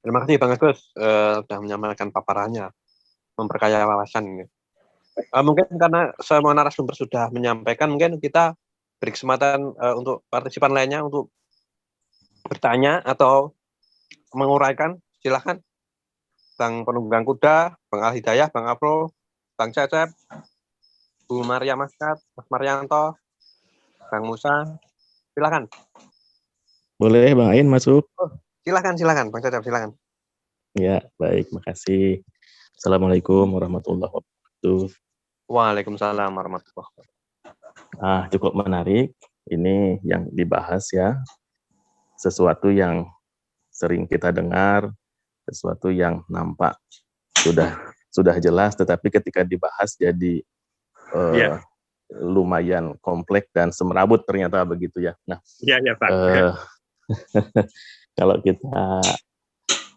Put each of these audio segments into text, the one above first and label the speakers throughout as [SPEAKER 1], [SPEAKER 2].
[SPEAKER 1] Terima kasih Bang Agus sudah menyampaikan paparannya, memperkaya wawasan ini. Mungkin karena semua narasumber sudah menyampaikan, mungkin kita beri kesempatan untuk partisipan lainnya untuk bertanya atau menguraikan. Silahkan Bang Penunggang Kuda, Bang Al Hidayah, Bang Afro, Bang Cecep, Bu Maria Maskat, Mas Marianto, Bang Musa, silahkan.
[SPEAKER 2] Boleh Bang Ain masuk?
[SPEAKER 1] Silahkan Bang Cecep, silahkan.
[SPEAKER 2] Ya, baik, makasih. Assalamualaikum warahmatullahi wabarakatuh.
[SPEAKER 1] Waalaikumsalam warahmatullahi wabarakatuh.
[SPEAKER 2] Cukup menarik. Ini yang dibahas ya. Sesuatu yang sering kita dengar, sesuatu yang nampak sudah jelas, tetapi ketika dibahas jadi lumayan kompleks dan semerawut ternyata begitu ya. Nah,
[SPEAKER 1] Pak.
[SPEAKER 2] Kalau kita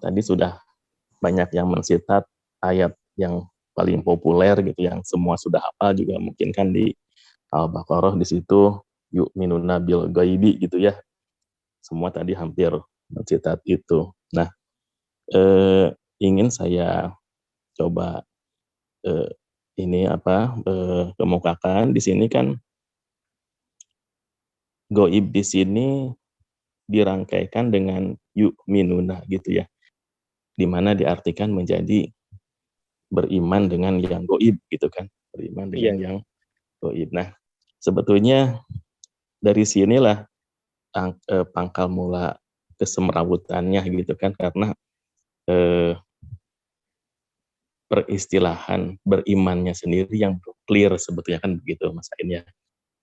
[SPEAKER 2] tadi sudah banyak yang mensitat ayat yang paling populer gitu, yang semua sudah hafal juga mungkin kan di Al-Baqarah, di situ yu'minuna bil ghaibi gitu ya. Semua tadi hampir mensitat itu. Nah, ingin saya coba kemukakan di sini kan goib di sini dirangkaikan dengan yu'minuna gitu ya, dimana diartikan menjadi beriman dengan yang goib gitu kan, beriman dengan yang goib. Nah, sebetulnya dari sinilah pangkal mula kesemrawutannya gitu kan, karena peristilahan berimannya sendiri yang clear sebetulnya kan begitu Mas Ain ya.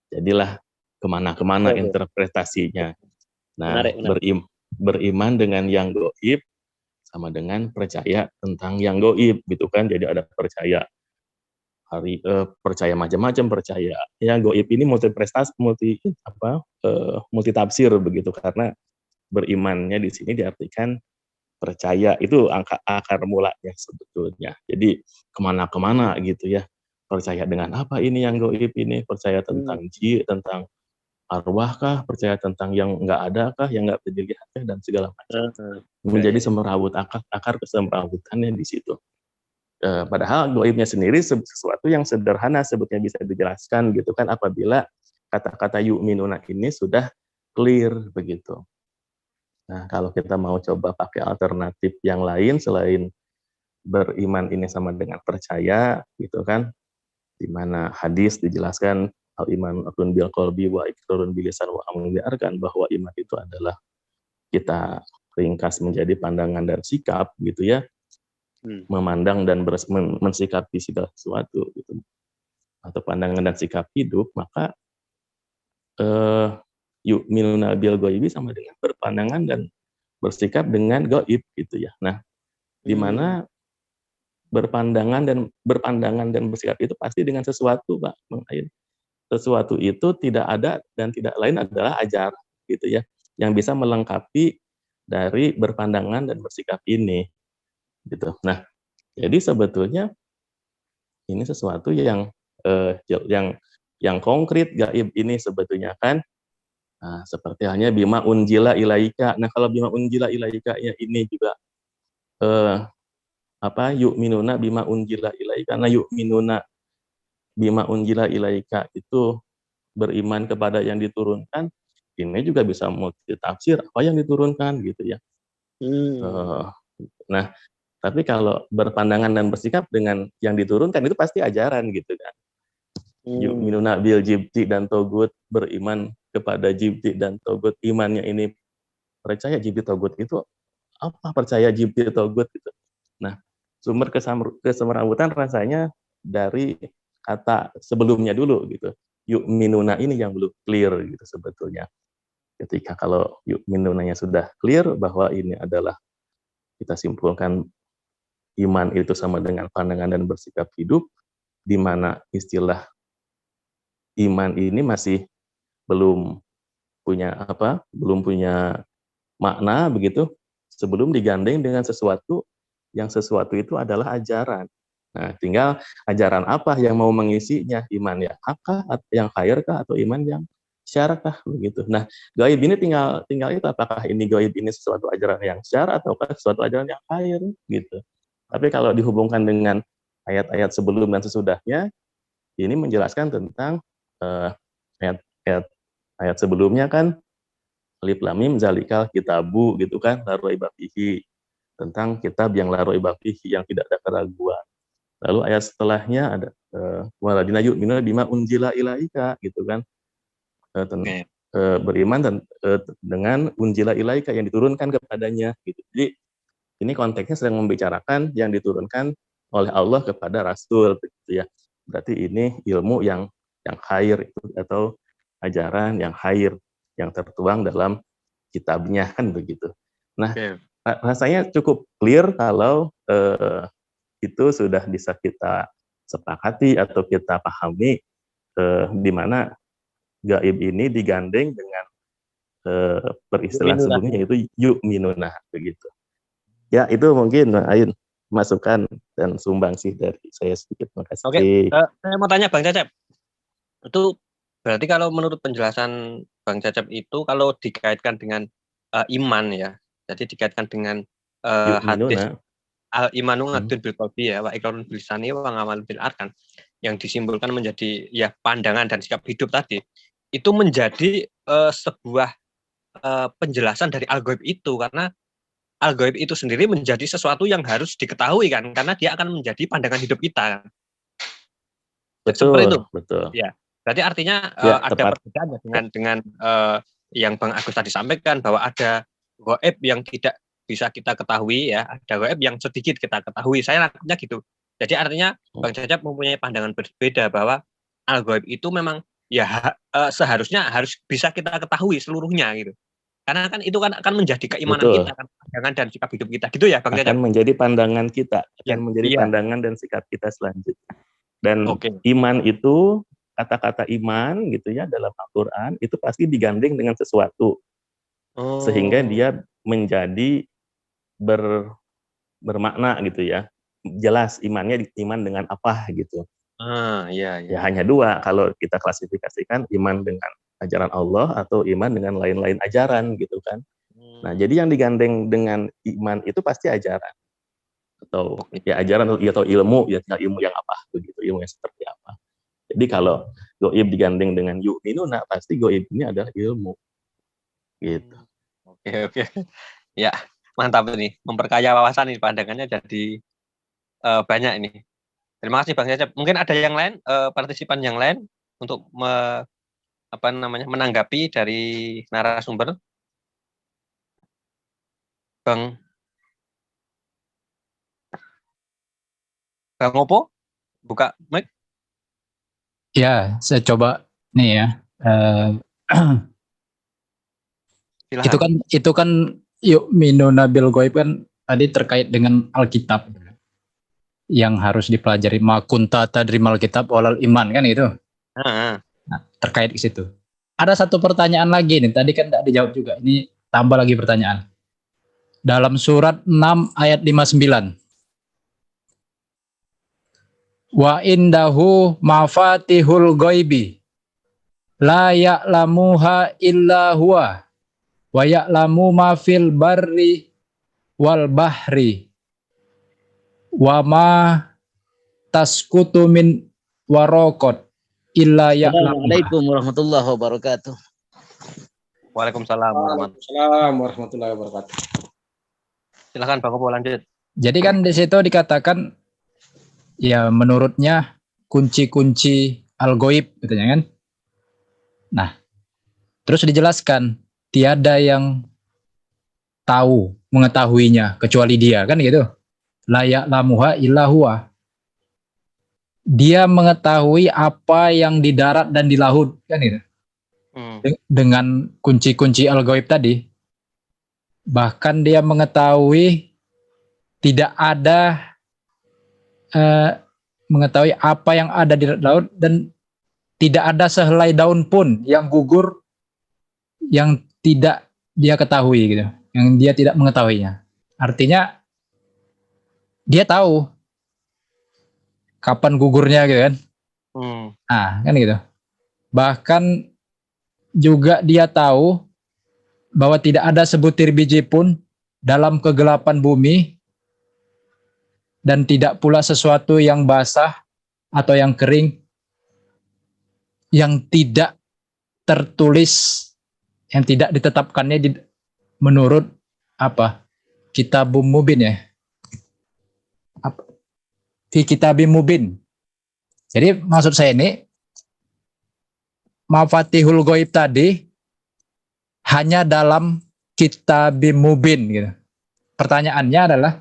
[SPEAKER 2] Jadilah kemana-kemana interpretasinya. Nah, beriman dengan yang goib sama dengan percaya tentang yang goib gitu kan. Jadi ada percaya percaya macam-macam, percaya ya goib ini multi tafsir begitu, karena berimannya di sini diartikan percaya, itu akar mulanya sebetulnya. Jadi kemana-kemana gitu ya, percaya dengan apa ini yang goib ini, percaya tentang tentang arwahkah, percaya tentang yang nggak ada kah, yang nggak bisa dilihat dan segala macam. Menjadi semerawut, akar kesemrawutannya di situ. Padahal goibnya sendiri sesuatu yang sederhana sebetulnya bisa dijelaskan gitu kan, apabila kata-kata yu'minuna ini sudah clear begitu. Nah, kalau kita mau coba pakai alternatif yang lain selain beriman ini sama dengan percaya gitu kan, di mana hadis dijelaskan al iman akun bil qalbi wa iqrarun bil lisan wa amalun bil arkan, bahwa iman itu adalah kita ringkas menjadi pandangan dan sikap gitu ya, memandang dan mensikapi segala sesuatu gitu, atau pandangan dan sikap hidup. Maka yu'minuna bil ghaibi sama dengan berpandangan dan bersikap dengan gaib gitu ya. Nah, di mana berpandangan dan bersikap itu pasti dengan sesuatu, Pak. Sesuatu itu tidak ada dan tidak lain adalah ajaran gitu ya, yang bisa melengkapi dari berpandangan dan bersikap ini gitu. Nah, jadi sebetulnya ini sesuatu yang konkret, gaib ini sebetulnya kan. Nah, seperti halnya bima unjila ilaika. Nah, kalau bima unjila ilaika ya ini juga yu'minuna bima unjila ilaika. Nah, yu'minuna bima unjila ilaika itu beriman kepada yang diturunkan. Ini juga bisa multi tafsir apa yang diturunkan gitu ya. Nah, tapi kalau berpandangan dan bersikap dengan yang diturunkan itu pasti ajaran gitu kan. Yu'minuna bil jibti dan togut, beriman kepada jibti dan togut. Imannya ini percaya jibti togut itu apa, percaya jibti togut gitu. Nah, sumber kesemrawutan rasanya dari kata sebelumnya dulu gitu. Yu'minuna ini yang belum clear gitu sebetulnya. Ketika kalau yu'minunanya sudah clear bahwa ini adalah, kita simpulkan iman itu sama dengan pandangan dan bersikap hidup, di mana istilah iman ini masih belum punya makna begitu, sebelum digandeng dengan sesuatu itu adalah ajaran. Nah, tinggal ajaran apa yang mau mengisinya, iman yang hak kah, yang khair kah, atau iman yang syar kah begitu. Nah, gaib ini tinggal itu apakah ini gaib ini sesuatu ajaran yang syar ataukah sesuatu ajaran yang khair gitu. Tapi kalau dihubungkan dengan ayat-ayat sebelum dan sesudahnya, ini menjelaskan tentang ayat-ayat ayat sebelumnya kan alif lam mim zalikal kitabu gitu kan, la raiba fihi, tentang kitab yang la raiba fihi, yang tidak ada keraguan. Lalu ayat setelahnya ada waladina yu'minuna bima unzila ilaika gitu kan. Beriman dengan unzila ilaika yang diturunkan kepadanya gitu. Jadi ini konteksnya sedang membicarakan yang diturunkan oleh Allah kepada Rasul gitu ya. Berarti ini ilmu yang khair itu, atau ajaran yang khair yang tertuang dalam kitabnya kan begitu. Nah, rasanya cukup clear kalau itu sudah bisa kita sepakati atau kita pahami, di mana gaib ini digandeng dengan peristilah sebelumnya, yaitu yu'minuna begitu. Ya, itu mungkin Ayun masukan dan sumbangsi dari saya sedikit. Terima kasih.
[SPEAKER 1] Oke, saya mau tanya Bang Cecep. Itu berarti kalau menurut penjelasan Bang Cecep itu kalau dikaitkan dengan iman ya. Jadi dikaitkan dengan hadis al-imanu ngadun bil qalbi ya, wa iqrarun bil lisani wa ngamalun bil arkan, yang disimpulkan menjadi ya pandangan dan sikap hidup tadi, itu menjadi sebuah penjelasan dari al-ghaib itu, karena al-ghaib itu sendiri menjadi sesuatu yang harus diketahui kan, karena dia akan menjadi pandangan hidup kita.
[SPEAKER 2] Betul,
[SPEAKER 1] seperti itu.
[SPEAKER 2] Betul.
[SPEAKER 1] Ya, berarti artinya ada perbedaan dengan yang Bang Agus tadi sampaikan, bahwa ada ghaib yang tidak bisa kita ketahui ya, ada gaib yang sedikit kita ketahui. Saya nangkepnya gitu. Jadi artinya Bang Cecep mempunyai pandangan berbeda bahwa al-ghaib itu memang ya seharusnya harus bisa kita ketahui seluruhnya gitu. Karena kan itu kan akan menjadi keimanan kita kan, pandangan dan sikap hidup kita gitu ya Bang Cecep.
[SPEAKER 2] Akan menjadi pandangan kita, menjadi pandangan dan sikap kita selanjutnya. Dan iman itu, kata-kata iman gitu ya dalam Al-Qur'an itu pasti digandeng dengan sesuatu. Sehingga dia menjadi bermakna gitu ya. Jelas imannya iman dengan apa gitu. Ya hanya dua kalau kita klasifikasikan, iman dengan ajaran Allah atau iman dengan lain-lain ajaran gitu kan. Nah, jadi yang digandeng dengan iman itu pasti ajaran. Atau ya ajaran atau ilmu, ya ilmu yang apa begitu, ilmu yang seperti apa. Jadi kalau gaib digandeng dengan yu'minuna, pasti gaib ini adalah ilmu. Gitu.
[SPEAKER 1] Oke. Ya, mantap ini. Memperkaya wawasan ini, pandangannya jadi banyak ini. Terima kasih Bang Cecep. Mungkin ada yang lain, partisipan yang lain untuk menanggapi dari narasumber. Bang Opo, buka mic.
[SPEAKER 3] Ya, saya coba nih ya. Itu kan yu'minuna bil ghaib kan tadi terkait dengan Alkitab yang harus dipelajari, ma kunta tadrimal kitab walal iman kan itu. Nah, terkait ke situ. Ada satu pertanyaan lagi nih, tadi kan tidak dijawab juga. Ini tambah lagi pertanyaan. Dalam surat 6 ayat 59. Wa indahu mafatihul ghaibi la ya'lamuha illa huwa wa ya'lamu ma fil barri wal bahri wa ma taskutu min waraqat illa ya'lamuha.
[SPEAKER 4] Assalamualaikum warahmatullahi wabarakatuh.
[SPEAKER 1] Waalaikumsalam
[SPEAKER 5] warahmatullahi wabarakatuh.
[SPEAKER 1] Silakan Bang Opo lanjut.
[SPEAKER 3] Jadi kan di situ dikatakan ya menurutnya kunci-kunci al-ghaib katanya kan. Nah, terus dijelaskan tiada yang mengetahuinya kecuali dia kan gitu. La ya'lamuha illa huwa. Dia mengetahui apa yang di darat dan di laut kan gitu. Dengan kunci-kunci al-ghaib tadi. Bahkan dia mengetahui tidak ada mengetahui apa yang ada di laut, dan tidak ada sehelai daun pun yang gugur yang tidak dia ketahui gitu, yang dia tidak mengetahuinya. Artinya dia tahu kapan gugurnya gitu kan. Nah, kan gitu. Bahkan juga dia tahu bahwa tidak ada sebutir biji pun dalam kegelapan bumi dan tidak pula sesuatu yang basah atau yang kering yang tidak tertulis, yang tidak ditetapkannya menurut apa? Kitabum Mubin ya. Apa? Fi Kitabim Mubin. Jadi maksud saya ini Mafatihul Ghaib tadi hanya dalam Kitabim Mubin gitu. Pertanyaannya adalah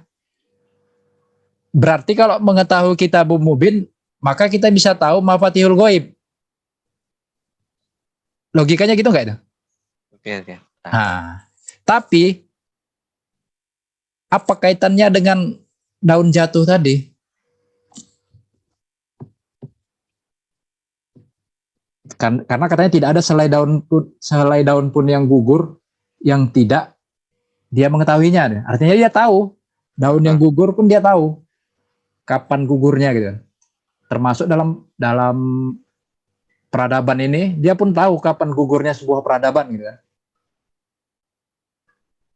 [SPEAKER 3] berarti kalau mengetahui Kitabum Mubin maka kita bisa tahu Mafatihul Ghaib. Logikanya gitu enggak itu?
[SPEAKER 1] Oke.
[SPEAKER 3] Nah, tapi apa kaitannya dengan daun jatuh tadi? Karena katanya tidak ada selai daun pun yang gugur yang tidak dia mengetahuinya. Artinya dia tahu daun yang gugur pun dia tahu kapan gugurnya gitu. Termasuk dalam peradaban ini dia pun tahu kapan gugurnya sebuah peradaban gitu kan.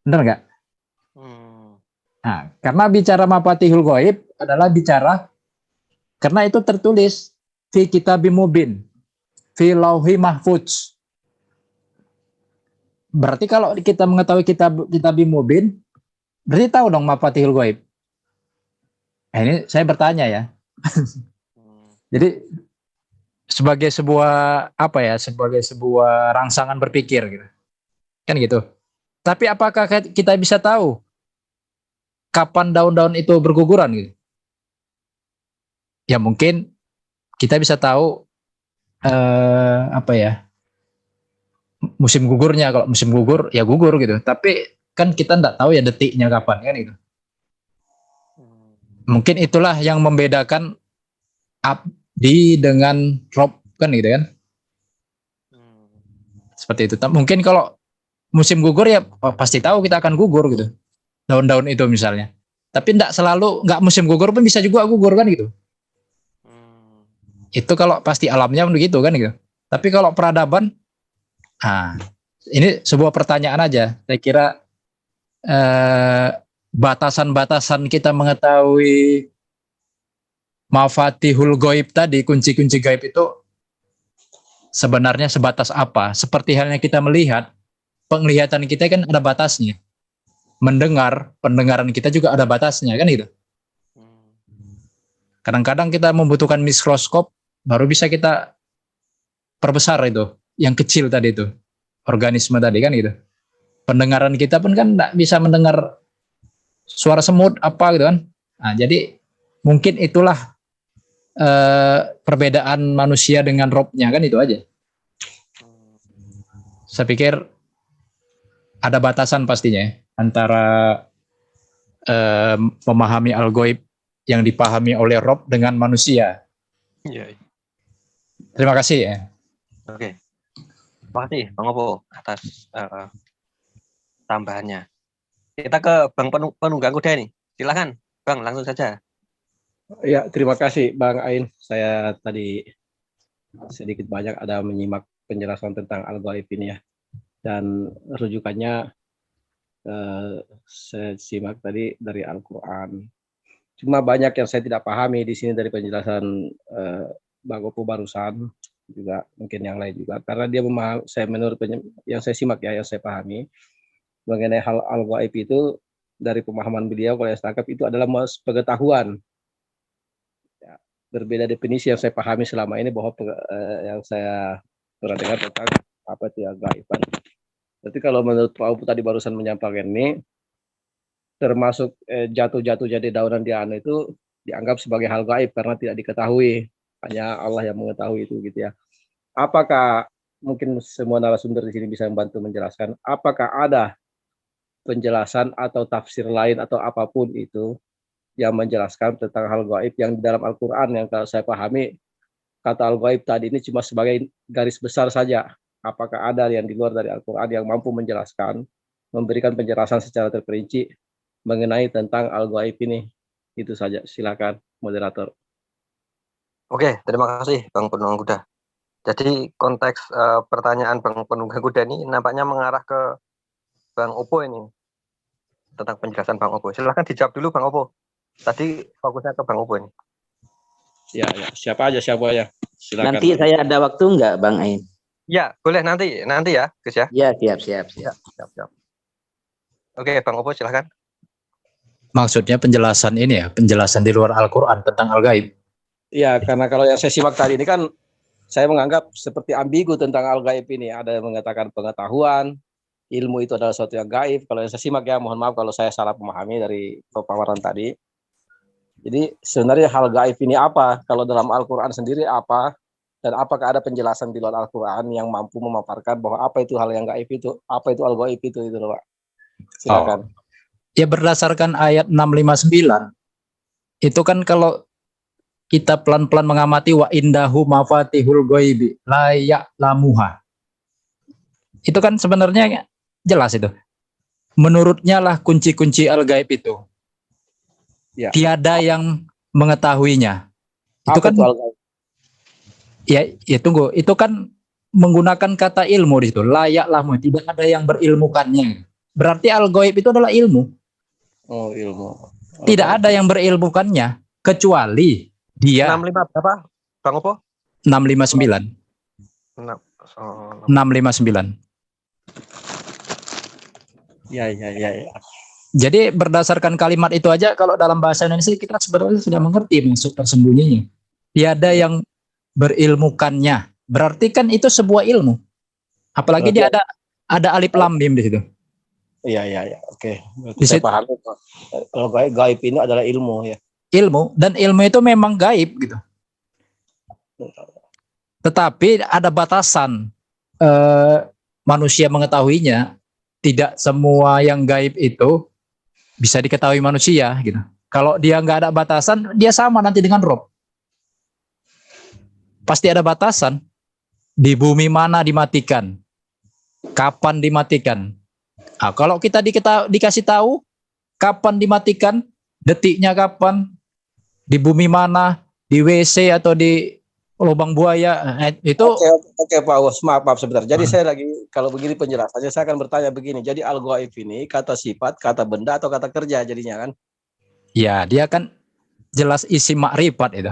[SPEAKER 3] Benar nggak? Nah, karena bicara Mafatihul Ghaib adalah bicara karena itu tertulis fi Kitabim Mubin, fi Lauhi Mahfuz. Berarti kalau kita mengetahui Kitabim Mubin, berarti tahu dong Mafatihul Ghaib. Ini saya bertanya ya. Jadi sebagai sebuah rangsangan berpikir gitu. Kan gitu. Tapi apakah kita bisa tahu kapan daun-daun itu berguguran gitu? Ya mungkin kita bisa tahu musim gugurnya. Kalau musim gugur ya gugur gitu. Tapi kan kita enggak tahu ya detiknya kapan kan gitu. Mungkin itulah yang membedakan Abdi dengan Rob kan gitu kan. Seperti itu. Mungkin kalau musim gugur ya pasti tahu kita akan gugur gitu. Daun-daun itu misalnya. Tapi enggak musim gugur pun bisa juga gugur kan gitu. Itu kalau pasti alamnya begitu kan gitu. Tapi kalau peradaban, ini sebuah pertanyaan aja. Saya kira batasan-batasan kita mengetahui Mafatihul Ghaib tadi, kunci-kunci gaib itu sebenarnya sebatas apa? Seperti halnya kita melihat, penglihatan kita kan ada batasnya. Pendengaran kita juga ada batasnya kan gitu. Kadang-kadang kita membutuhkan mikroskop baru bisa kita perbesar itu, yang kecil tadi itu, organisme tadi kan gitu. Pendengaran kita pun kan tidak bisa mendengar suara semut apa gitu kan. Nah, jadi mungkin itulah perbedaan manusia dengan robnya kan itu aja. Saya pikir ada batasan pastinya antara memahami al-ghaib yang dipahami oleh Rob dengan manusia.
[SPEAKER 1] Iya.
[SPEAKER 3] Terima kasih ya.
[SPEAKER 1] Oke. Terima kasih Bang Opo atas tambahannya. Kita ke Bang Penunggang Kuda nih. Silakan Bang, langsung saja.
[SPEAKER 5] Ya, terima kasih Bang Ain. Saya tadi sedikit banyak ada menyimak penjelasan tentang al-ghaib ini ya. Dan rujukannya saya simak tadi dari Al-Quran. Cuma banyak yang saya tidak pahami di sini dari penjelasan Bang Opo barusan, juga mungkin yang lain juga. Karena dia menurut yang saya simak ya, yang saya pahami, mengenai hal al-ghaib itu dari pemahaman beliau kalau saya tangkap itu adalah pengetahuan. Ya, berbeda definisi yang saya pahami selama ini bahwa yang saya pernah dengar tentang apa itu al-ghaiban. Berarti kalau menurut Pak Opo tadi barusan menyampaikan ini, termasuk jatuh-jatuh jadi daunan di anu itu dianggap sebagai hal gaib karena tidak diketahui, hanya Allah yang mengetahui itu gitu ya. Apakah mungkin semua narasumber di sini bisa membantu menjelaskan apakah ada penjelasan atau tafsir lain atau apapun itu yang menjelaskan tentang hal gaib yang di dalam Al-Quran yang kalau saya pahami kata al-ghaib tadi ini cuma sebagai garis besar saja. Apakah ada yang di luar dari Al-Quran yang mampu menjelaskan, memberikan penjelasan secara terperinci mengenai tentang al-ghaib ini? Itu saja. Silakan moderator.
[SPEAKER 1] Oke, terima kasih Bang Penunggang Kuda. Jadi konteks pertanyaan Bang Penunggang Kuda ini nampaknya mengarah ke Bang Opo ini. Tentang penjelasan Bang Opo. Silahkan dijawab dulu Bang Opo. Tadi fokusnya ke Bang Opo ini.
[SPEAKER 5] Ya, siapa aja. Silakan.
[SPEAKER 4] Nanti saya ada waktu enggak, Bang Ain?
[SPEAKER 1] Ya, boleh nanti ya, Gus ya.
[SPEAKER 4] Ya, siap.
[SPEAKER 1] Siap. Oke, Bang Opo silahkan.
[SPEAKER 3] Maksudnya penjelasan ini ya, penjelasan di luar Al-Quran tentang al-gaib.
[SPEAKER 5] Ya, karena kalau yang saya simak tadi ini kan saya menganggap seperti ambigu tentang al-gaib ini. Ada yang mengatakan pengetahuan, ilmu itu adalah sesuatu yang gaib. Kalau yang saya simak ya, mohon maaf kalau saya salah memahami dari pemaparan tadi. Jadi sebenarnya hal gaib ini apa? Kalau dalam Al-Quran sendiri apa? Dan apakah ada penjelasan di luar Al-Quran yang mampu memaparkan bahwa apa itu hal yang gaib itu? Apa itu al-gaib itu loh, Pak. Silakan.
[SPEAKER 3] Ya berdasarkan ayat 659, itu kan kalau kita pelan-pelan mengamati wa indahu mafatihul ghaibi la ya'lamuha. Itu kan sebenarnya jelas itu. Menurutnya lah kunci-kunci al-gaib itu.
[SPEAKER 5] Ya.
[SPEAKER 3] Tiada yang mengetahuinya. Itu
[SPEAKER 5] Apa
[SPEAKER 3] kan
[SPEAKER 5] itu al-gaib?
[SPEAKER 3] ya tunggu, itu kan menggunakan kata ilmu di situ. La ya'lamu, tidak ada yang berilmukannya. Berarti al-gaib itu adalah ilmu.
[SPEAKER 5] Oh, ilmu.
[SPEAKER 3] Tidak ada yang berilmukannya kecuali dia.
[SPEAKER 1] 65 berapa? Bang Opo?
[SPEAKER 3] 659. 659.
[SPEAKER 5] Ya.
[SPEAKER 3] Jadi berdasarkan kalimat itu aja kalau dalam bahasa Indonesia kita sebenarnya sudah mengerti maksud tersembunyinya. Tiada yang berilmukannya. Berarti kan itu sebuah ilmu. Apalagi dia ada alif lam mim di situ.
[SPEAKER 5] Iya. Oke.
[SPEAKER 3] Di
[SPEAKER 5] Saya
[SPEAKER 3] situ-
[SPEAKER 5] paham. Kalau gaib ini adalah ilmu ya.
[SPEAKER 3] Ilmu, dan ilmu itu memang gaib gitu. Tetapi ada batasan. Manusia mengetahuinya. Tidak semua yang gaib itu bisa diketahui manusia gitu. Kalau dia nggak ada batasan, dia sama nanti dengan Rob. Pasti ada batasan. Di bumi mana dimatikan, kapan dimatikan. Nah, kalau kita dikasih tahu kapan dimatikan, detiknya kapan, di bumi mana, di WC atau di lubang buaya, itu
[SPEAKER 5] Oke, Pak Aus, maaf sebentar. Jadi saya lagi, kalau begini penjelasannya, saya akan bertanya begini. Jadi al-gaib ini kata sifat, kata benda, atau kata kerja jadinya kan?
[SPEAKER 3] ya dia kan jelas isi makrifat itu.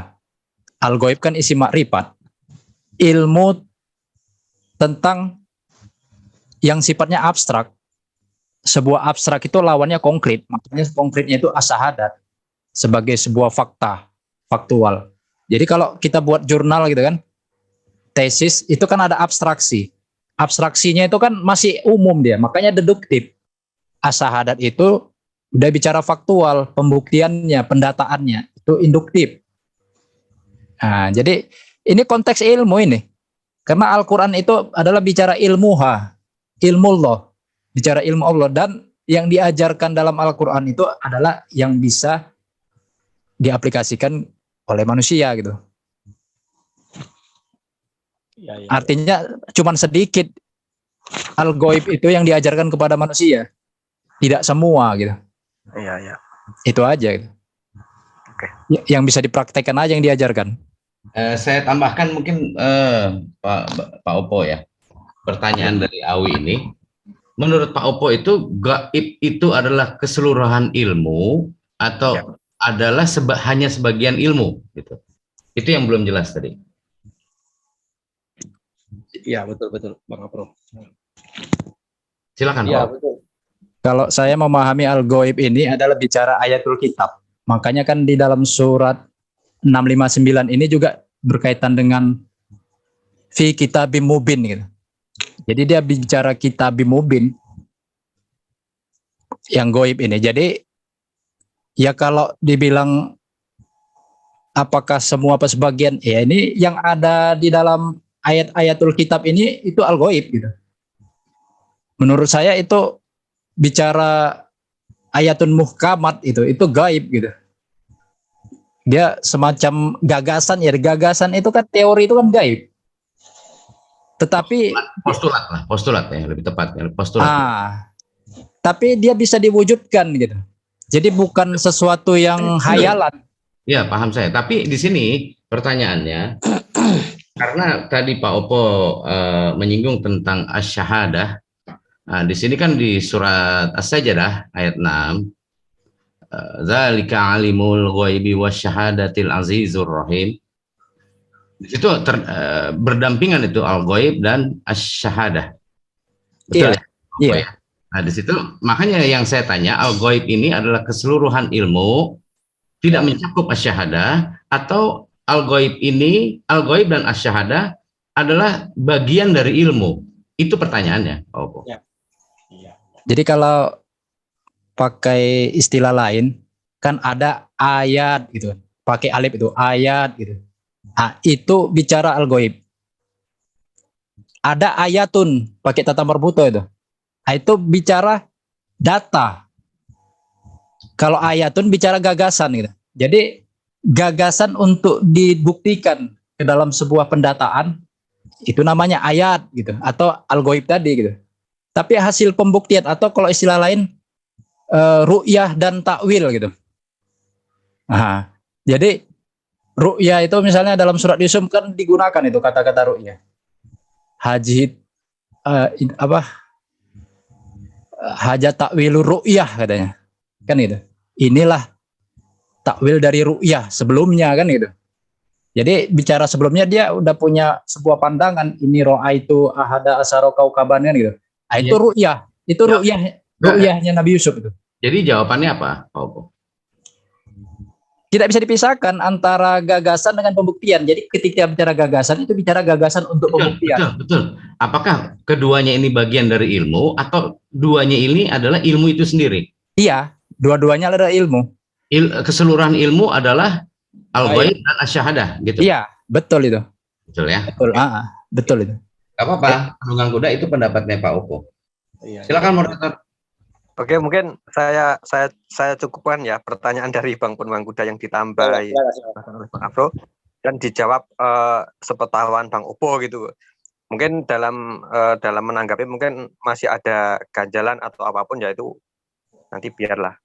[SPEAKER 3] Al-gaib kan isi makrifat. Ilmu tentang yang sifatnya abstrak. Sebuah abstrak itu lawannya konkret. Makanya konkretnya itu as-syahadat sebagai sebuah fakta, faktual. Jadi kalau kita buat jurnal gitu kan, tesis itu kan ada abstraksi. Abstraksinya itu kan masih umum dia, makanya deduktif. As-syahadat itu udah bicara faktual, pembuktiannya, pendataannya, itu induktif. Nah, jadi ini konteks ilmu ini. Karena Al-Quran itu adalah bicara ilmuha, ilmu Allah, bicara ilmu Allah. Dan yang diajarkan dalam Al-Quran itu adalah yang bisa diaplikasikan oleh manusia gitu.
[SPEAKER 5] Ya.
[SPEAKER 3] Artinya cuma sedikit al-ghaib itu yang diajarkan kepada manusia. Tidak semua gitu.
[SPEAKER 1] Iya.
[SPEAKER 3] Itu aja gitu.
[SPEAKER 1] Oke.
[SPEAKER 3] Yang bisa dipraktekkan aja yang diajarkan.
[SPEAKER 6] Saya tambahkan mungkin Pak Opo ya. Pertanyaan dari Awi ini, menurut Pak Opo itu gaib itu adalah keseluruhan ilmu atau adalah hanya sebagian ilmu gitu. Itu yang belum jelas tadi.
[SPEAKER 5] Iya, betul, Bang Apro.
[SPEAKER 6] Silakan
[SPEAKER 5] Iya,
[SPEAKER 6] Pak.
[SPEAKER 5] betul.
[SPEAKER 3] Kalau saya memahami al-ghaib ini adalah bicara ayatul kitab. Makanya kan di dalam surat 659 ini juga berkaitan dengan fi kitabim mubin gitu. Jadi dia bicara kitabim mubin yang ghaib ini. Jadi ya kalau dibilang apakah semua apa sebagian, ya ini yang ada di dalam ayat-ayatul kitab ini itu al-ghaib gitu. Menurut saya itu bicara ayatun muhkamat itu gaib gitu. Dia semacam gagasan ya, gagasan itu kan teori itu kan gaib. Tetapi
[SPEAKER 6] postulat ya lebih tepatnya postulat.
[SPEAKER 3] Tapi dia bisa diwujudkan gitu. Jadi bukan sesuatu yang hayalan.
[SPEAKER 6] Ya, paham saya. Tapi di sini pertanyaannya Karena tadi Pak Opo menyinggung tentang asyahadah. Nah, di sini kan di surat As-Sajdah ayat 6, Zalika alimul ghaibi wasyahadatil azizur rahim. Di situ berdampingan itu al-ghaib dan asyahadah. Betul
[SPEAKER 3] Iya.
[SPEAKER 6] ya?
[SPEAKER 3] Iya.
[SPEAKER 6] Oh, ya? Nah, di situ makanya yang saya tanya, al-ghaib ini adalah keseluruhan ilmu, tidak mencakup asyahadah, atau al-ghaib dan asyahadah adalah bagian dari ilmu. Itu pertanyaannya, Pak Opo.
[SPEAKER 5] Ya.
[SPEAKER 3] Jadi kalau pakai istilah lain kan ada ayat gitu, pakai alif itu ayat gitu. Nah, itu bicara al-ghaib. Ada ayatun pakai tata marbuto itu. Nah, itu bicara data. Kalau ayatun bicara gagasan gitu. Jadi gagasan untuk dibuktikan ke dalam sebuah pendataan itu namanya ayat gitu atau al-ghaib tadi gitu. Tapi hasil pembuktian atau kalau istilah lain ru'yah dan takwil gitu. Nah, jadi ru'yah itu misalnya dalam surat Yusuf kan digunakan itu kata-kata ru'yah. Haji hajat takwilu ru'yah katanya. Kan itu. Inilah takwil dari ru'yah sebelumnya kan gitu. Jadi bicara sebelumnya dia udah punya sebuah pandangan, ini ro'a itu ahada asaro kaukaban kan gitu. Nah, itu ru'yah. Itu ru'yahnya Nabi Yusuf itu.
[SPEAKER 6] Jadi jawabannya apa, Pak Opo?
[SPEAKER 3] Tidak bisa dipisahkan antara gagasan dengan pembuktian. Jadi ketika bicara gagasan itu bicara gagasan untuk pembuktian.
[SPEAKER 6] Betul. Apakah keduanya ini bagian dari ilmu atau duanya ini adalah ilmu itu sendiri?
[SPEAKER 3] Iya, dua-duanya adalah ilmu.
[SPEAKER 6] Keseluruhan ilmu adalah al-ghaib dan asyahadah gitu.
[SPEAKER 3] Iya, betul itu.
[SPEAKER 6] Betul ya.
[SPEAKER 3] Betul. Betul itu.
[SPEAKER 6] Gak apa-apa, penunggang kuda itu pendapatnya Pak Opo. Silakan moderator.
[SPEAKER 1] Oke, mungkin saya cukupkan ya pertanyaan dari Bang Penunggang Kuda yang ditambahi oleh Bang Afro dan dijawab sepengetahuan Bang Opo gitu. Mungkin dalam menanggapi mungkin masih ada ganjalan atau apapun ya itu nanti biarlah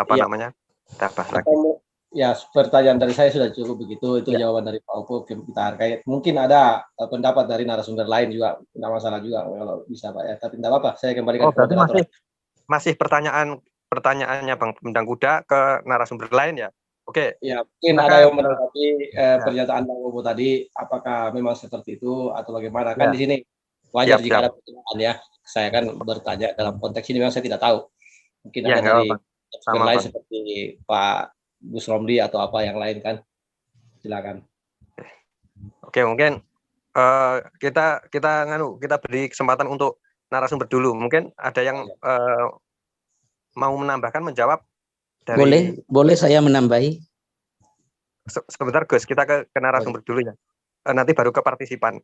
[SPEAKER 1] namanya kita bahas lagi.
[SPEAKER 5] Ya, pertanyaan dari saya sudah cukup begitu. Itu jawaban dari Pak Opo. Kita kayak mungkin ada pendapat dari narasumber lain juga, tidak masalah juga kalau bisa Pak ya. Tapi tidak apa-apa. Saya kembalikan ke moderator.
[SPEAKER 1] Masih pertanyaannya Bang Penunggang Kuda ke narasumber lain ya. Oke.
[SPEAKER 5] Ya, mungkin ada yang menanggapi pernyataan Bang Opo tadi, apakah memang seperti itu atau bagaimana? Kan di sini wajar jika ada pertanyaan ya. Saya kan bertanya dalam konteks ini memang saya tidak tahu. Mungkin ada dari narasumber lain seperti Pak Gus Romli atau apa yang lain kan. Silakan.
[SPEAKER 1] Oke, mungkin kita beri kesempatan untuk narasumber dulu. Mungkin ada yang mau menambahkan, menjawab dari...
[SPEAKER 4] Boleh saya menambahi?
[SPEAKER 1] Sebentar Gus, kita ke narasumber dulu ya. Nanti baru ke partisipan.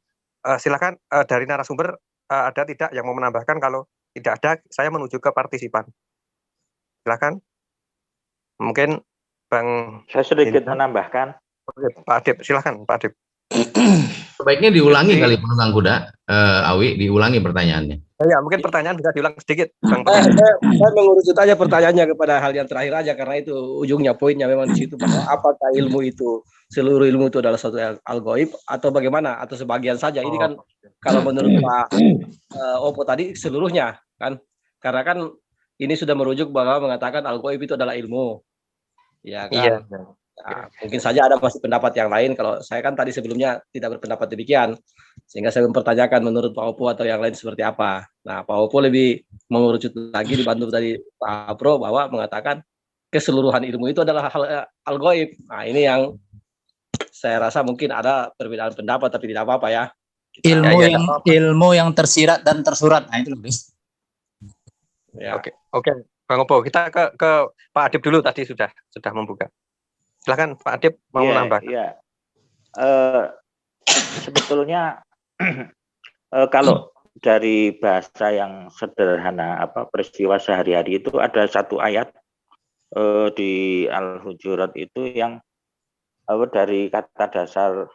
[SPEAKER 1] Silakan dari narasumber ada tidak yang mau menambahkan? Kalau tidak ada, saya menuju ke partisipan. Silakan. Mungkin Bang...
[SPEAKER 7] Saya sedikit menambahkan.
[SPEAKER 1] Pak Adib, silakan Pak Adib.
[SPEAKER 6] Sebaiknya diulangi kali Penunggang Kuda, Awi, diulangi pertanyaannya.
[SPEAKER 1] Ya, mungkin pertanyaan bisa diulang sedikit.
[SPEAKER 5] Saya mengurucut aja pertanyaannya kepada hal yang terakhir aja, karena itu ujungnya, poinnya memang di situ, bahwa apakah ilmu itu, seluruh ilmu itu adalah suatu al-ghaib atau bagaimana, atau sebagian saja. Ini kan kalau menurut Pak Opo tadi seluruhnya kan, karena kan ini sudah merujuk bahwa mengatakan al-ghaib itu adalah ilmu, ya kan. Iya. Nah, mungkin saja ada masih pendapat yang lain. Kalau saya kan tadi sebelumnya tidak berpendapat demikian, sehingga saya mempertanyakan menurut Pak Opo atau yang lain seperti apa. Nah, Pak Opo lebih mengerucut lagi dibantu dari Pak Afro bahwa mengatakan keseluruhan ilmu itu adalah hal al-ghaib. Nah, ini yang saya rasa mungkin ada perbedaan pendapat, tapi tidak apa-apa ya.
[SPEAKER 3] Ilmu yang tersirat dan tersurat. Nah, itu lebih.
[SPEAKER 1] Ya. Oke, Bang Opo, kita ke Pak Adib dulu, tadi sudah membuka. Silakan Pak Adib mau menambah.
[SPEAKER 7] Iya. Sebetulnya kalau dari bahasa yang sederhana, peristiwa sehari-hari itu ada satu ayat di Al-Hujurat itu yang dari kata dasar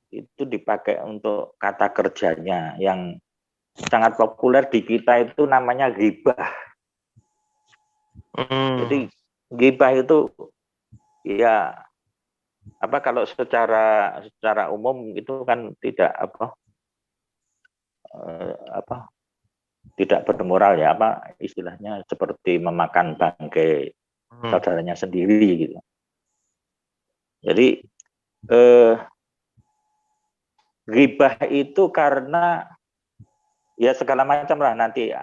[SPEAKER 7] itu dipakai untuk kata kerjanya yang sangat populer di kita itu namanya ghibah. Jadi ghibah itu ya kalau secara umum itu kan tidak tidak bermoral ya, istilahnya seperti memakan bangkai saudaranya sendiri gitu. Jadi ghibah itu karena ya segala macam lah nanti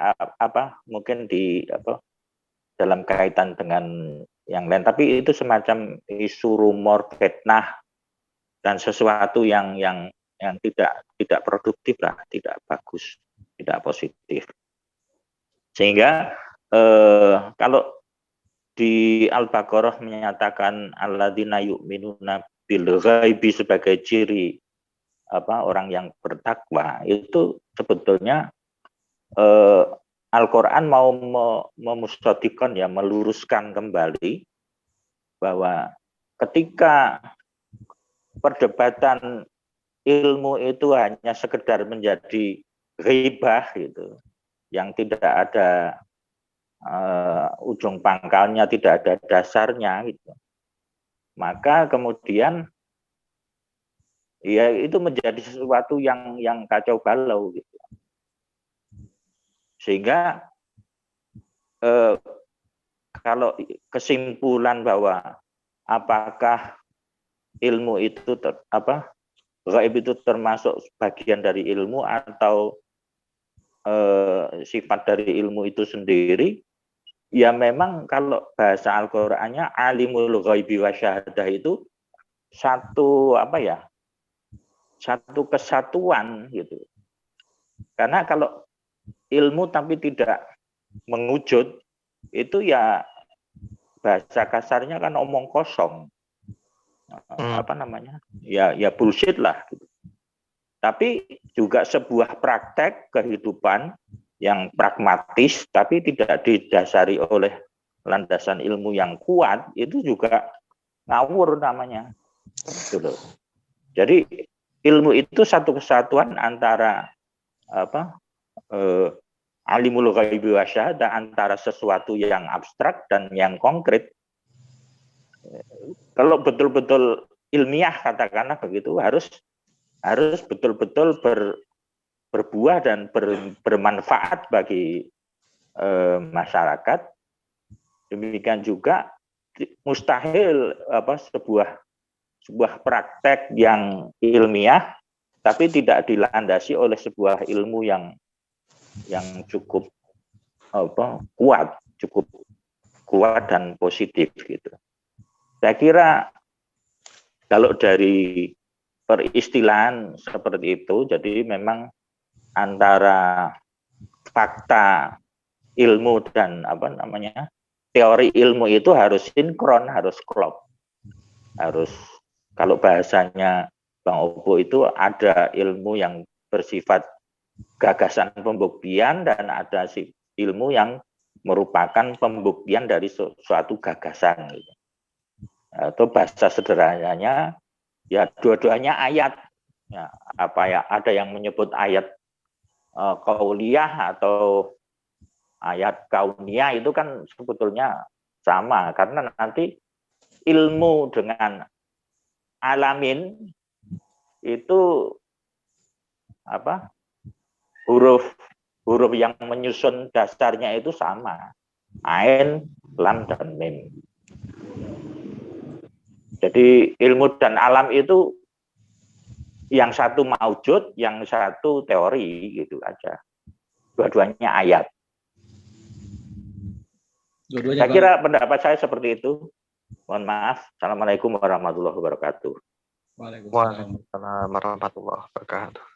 [SPEAKER 7] mungkin dalam kaitan dengan yang lain, tapi itu semacam isu rumor, fitnah dan sesuatu yang tidak produktif lah, tidak bagus, tidak positif. Sehingga kalau di Al-Baqarah menyatakan alladzina yu'minuna bil ghaibi sebagai ciri orang yang bertakwa, itu sebetulnya Al-Quran mau memustadikan ya, meluruskan kembali bahwa ketika perdebatan ilmu itu hanya sekedar menjadi ghibah gitu, yang tidak ada ujung pangkalnya, tidak ada dasarnya gitu, maka kemudian ya itu menjadi sesuatu yang kacau balau gitu. Sehingga kalau kesimpulan bahwa apakah ilmu itu gaib itu termasuk bagian dari ilmu atau sifat dari ilmu itu sendiri, ya memang kalau bahasa Al-Qur'annya alimul ghaibi wasyahadah itu satu satu kesatuan gitu. Karena kalau ilmu tapi tidak mewujud, itu ya bahasa kasarnya kan omong kosong, ya bullshit lah gitu. Tapi juga sebuah praktek kehidupan yang pragmatis tapi tidak didasari oleh landasan ilmu yang kuat, itu juga ngawur namanya gitu loh. Jadi ilmu itu satu kesatuan antara alimul ghaibi wasyahadah, antara sesuatu yang abstrak dan yang konkret. Kalau betul-betul ilmiah katakanlah begitu, harus betul-betul berbuah dan bermanfaat bagi masyarakat. Demikian juga mustahil sebuah praktek yang ilmiah tapi tidak dilandasi oleh sebuah ilmu yang cukup kuat dan positif gitu. Saya kira kalau dari peristilahan seperti itu, jadi memang antara fakta ilmu dan teori ilmu itu harus sinkron, harus klop. Harus, kalau bahasanya Bang Opo itu ada ilmu yang bersifat gagasan pembuktian dan ada ilmu yang merupakan pembuktian dari suatu gagasan gitu. Atau bahasa sederhananya ya dua-duanya ayat ya, ada yang menyebut ayat qauliyah atau ayat kauniyah, itu kan sebetulnya sama, karena nanti ilmu dengan alamin itu huruf yang menyusun dasarnya itu sama, ain, lam, dan mim. Jadi ilmu dan alam itu yang satu maujud, yang satu teori gitu aja. Dua-duanya ayat. Saya kira pendapat saya seperti itu. Mohon maaf. Assalamualaikum warahmatullahi wabarakatuh.
[SPEAKER 1] Waalaikumsalam warahmatullahi wabarakatuh.